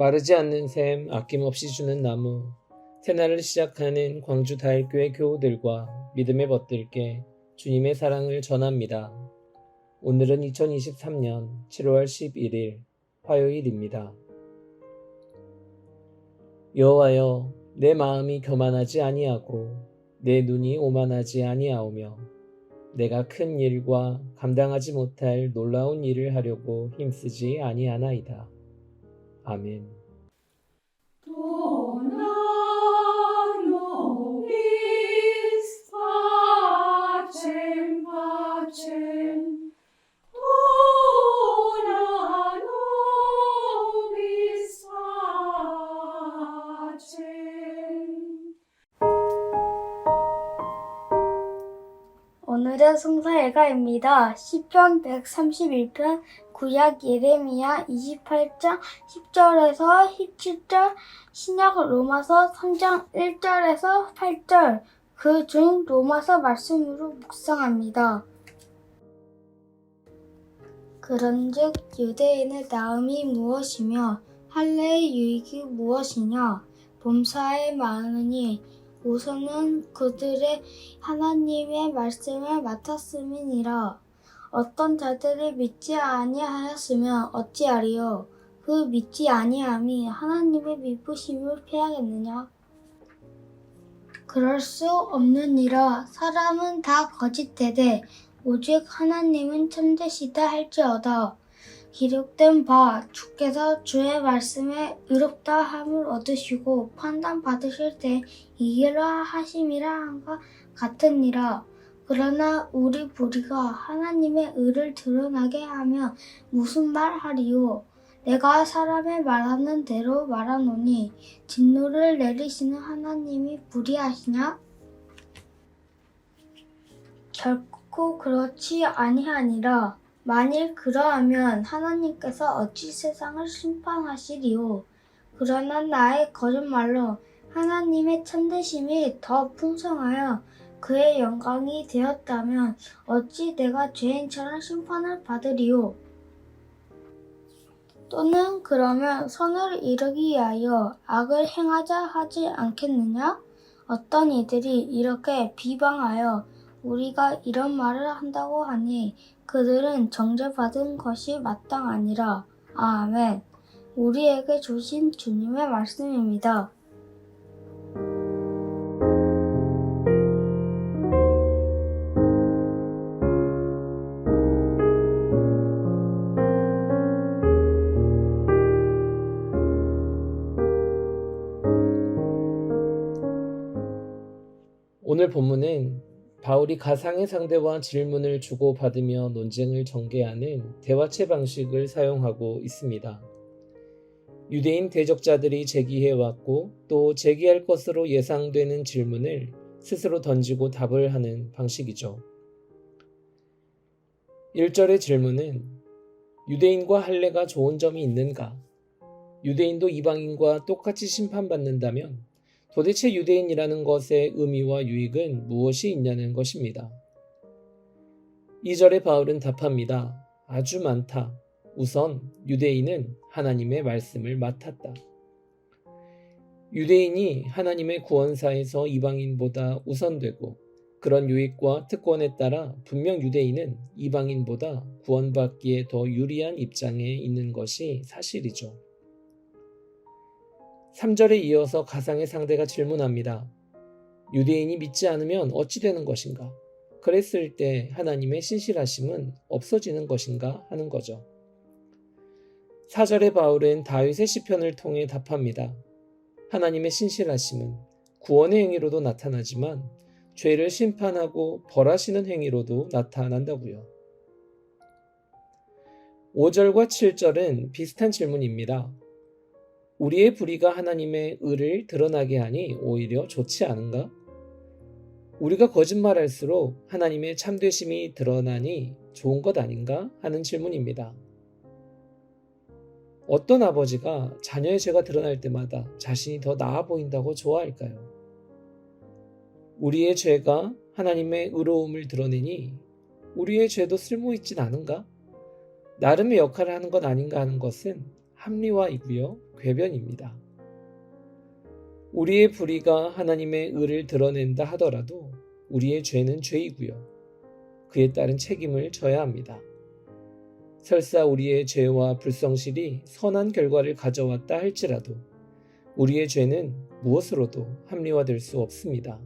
마르지 않는 샘, 아낌없이 주는 나무, 새날을 시작하는 광주 다일교회 교우들과 믿음의 벗들께 주님의 사랑을 전합니다. 오늘은 2023년 7월 11일 화요일입니다. 여호와여, 내 마음이 교만하지 아니하고 내 눈이 오만하지 아니하오며 내가 큰 일과 감당하지 못할 놀라운 일을 하려고 힘쓰지 아니하나이다. 아멘. 오늘은 성서예가입니다. 시편 131편, 구약 예레미야 28장 10절에서 17절, 신약 로마서 3장 1절에서 8절, 그 중 로마서 말씀으로 묵상합니다. 그런즉 유대인의 나음이 무엇이며 할례의 유익이 무엇이냐? 범사에 많으니 우선은 그들의 하나님의 말씀을 맡았음이니라. 어떤 자들이 믿지 아니하였으면 어찌하리요? 그 믿지 아니함이 하나님의 미쁘심을 피하겠느냐? 그럴 수 없느니라. 사람은 다 거짓되되 오직 하나님은 참되시다 할지어다. 기록된 바 주께서 주의 말씀에 의롭다 함을 얻으시고 판단 받으실 때 이기라 하심이라 한과 같으니라. 그러나 우리 불의가 하나님의 의를 드러나게 하면 무슨 말 하리요? 내가 사람의 말하는 대로 말하노니 진노를 내리시는 하나님이 불의하시냐? 결코 그렇지 아니하니라. 만일 그러하면 하나님께서 어찌 세상을 심판하시리요? 그러나 나의 거짓말로 하나님의 참되심이 더 풍성하여 그의 영광이 되었다면 어찌 내가 죄인처럼 심판을 받으리요? 또는 그러면 선을 이루기 위하여 악을 행하자 하지 않겠느냐? 어떤 이들이 이렇게 비방하여 우리가 이런 말을 한다고 하니 그들은 정죄받은 것이 마땅하니라. 아멘. 우리에게 주신 주님의 말씀입니다. 오늘 본문은 바울이 가상의 상대와 질문을 주고받으며 논쟁을 전개하는 대화체 방식을 사용하고 있습니다. 유대인 대적자들이 제기해왔고 또 제기할 것으로 예상되는 질문을 스스로 던지고 답을 하는 방식이죠. 1절의 질문은 유대인과 할례가 좋은 점이 있는가? 유대인도 이방인과 똑같이 심판받는다면 도대체 유대인이라는 것의 의미와 유익은 무엇이 있냐는 것입니다. 2절에 바울은 답합니다. 아주 많다. 우선 유대인은 하나님의 말씀을 맡았다. 유대인이 하나님의 구원사에서 이방인보다 우선되고 그런 유익과 특권에 따라 분명 유대인은 이방인보다 구원받기에 더 유리한 입장에 있는 것이 사실이죠. 3절에 이어서 가상의 상대가 질문합니다. 유대인이 믿지 않으면 어찌 되는 것인가? 그랬을 때 하나님의 신실하심은 없어지는 것인가? 하는 거죠. 4절에 바울은 다윗의 시편을 통해 답합니다. 하나님의 신실하심은 구원의 행위로도 나타나지만 죄를 심판하고 벌하시는 행위로도 나타난다고요. 5절과 7절은 비슷한 질문입니다. 우리의 불의가 하나님의 의를 드러나게 하니 오히려 좋지 않은가? 우리가 거짓말할수록 하나님의 참되심이 드러나니 좋은 것 아닌가? 하는 질문입니다. 어떤 아버지가 자녀의 죄가 드러날 때마다 자신이 더 나아 보인다고 좋아할까요? 우리의 죄가 하나님의 의로움을 드러내니 우리의 죄도 쓸모있진 않은가? 나름의 역할을 하는 것 아닌가 하는 것은 합리화이고요. 궤변입니다. 우리의 불의가 하나님의 의를 드러낸다 하더라도 우리의 죄는 죄이고요. 그에 따른 책임을 져야 합니다. 설사 우리의 죄와 불성실이 선한 결과를 가져왔다 할지라도 우리의 죄는 무엇으로도 합리화될 수 없습니다.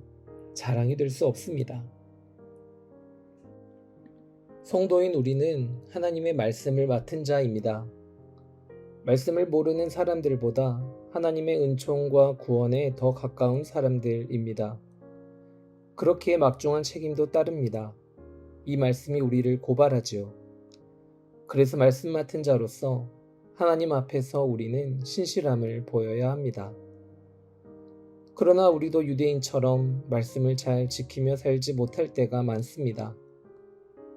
자랑이 될 수 없습니다. 성도인 우리는 하나님의 말씀을 맡은 자입니다. 말씀을 모르는 사람들보다 하나님의 은총과 구원에 더 가까운 사람들입니다. 그렇기에 막중한 책임도 따릅니다. 이 말씀이 우리를 고발하지요. 그래서 말씀 맡은 자로서 하나님 앞에서 우리는 신실함을 보여야 합니다. 그러나 우리도 유대인처럼 말씀을 잘 지키며 살지 못할 때가 많습니다.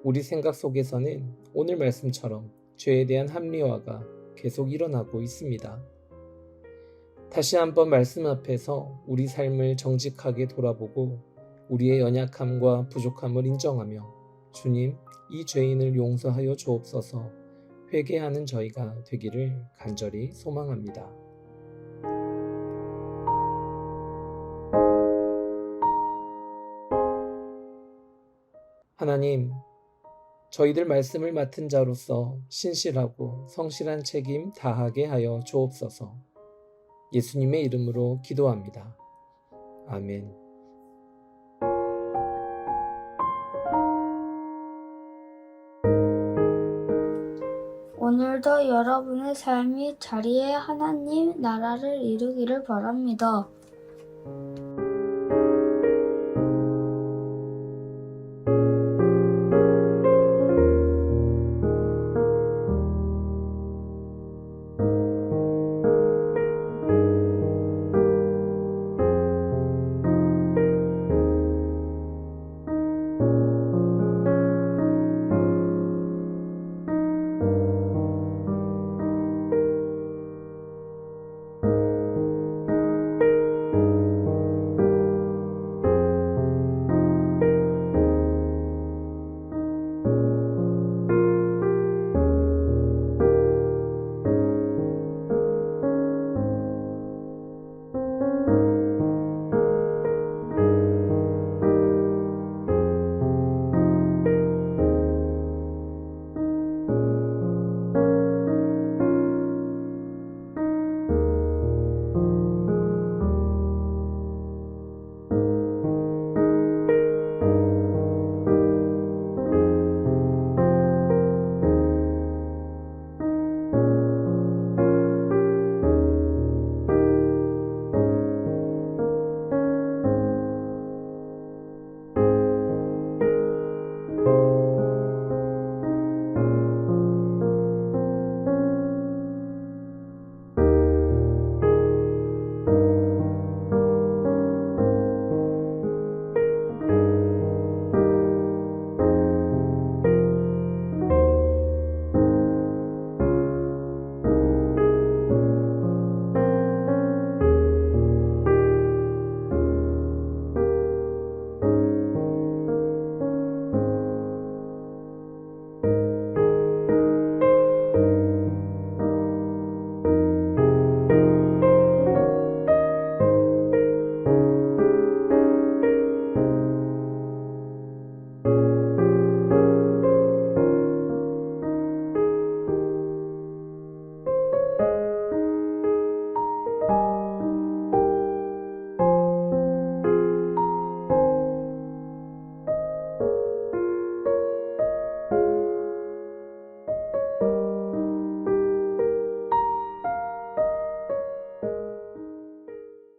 우리 생각 속에서는 오늘 말씀처럼 죄에 대한 합리화가 계속 일어나고 있습니다. 다시 한번 말씀 앞에서 우리 삶을 정직하게 돌아보고 우리의 연약함과 부족함을 인정하며 주님, 이 죄인을 용서하여 주옵소서 회개하는 저희가 되기를 간절히 소망합니다. 하나님, 저희들 말씀을 맡은 자로서 신실하고 성실한 책임 다하게 하여 주옵소서. 예수님의 이름으로 기도합니다. 아멘. 오늘도 여러분의 삶이 자리에 하나님 나라를 이루기를 바랍니다.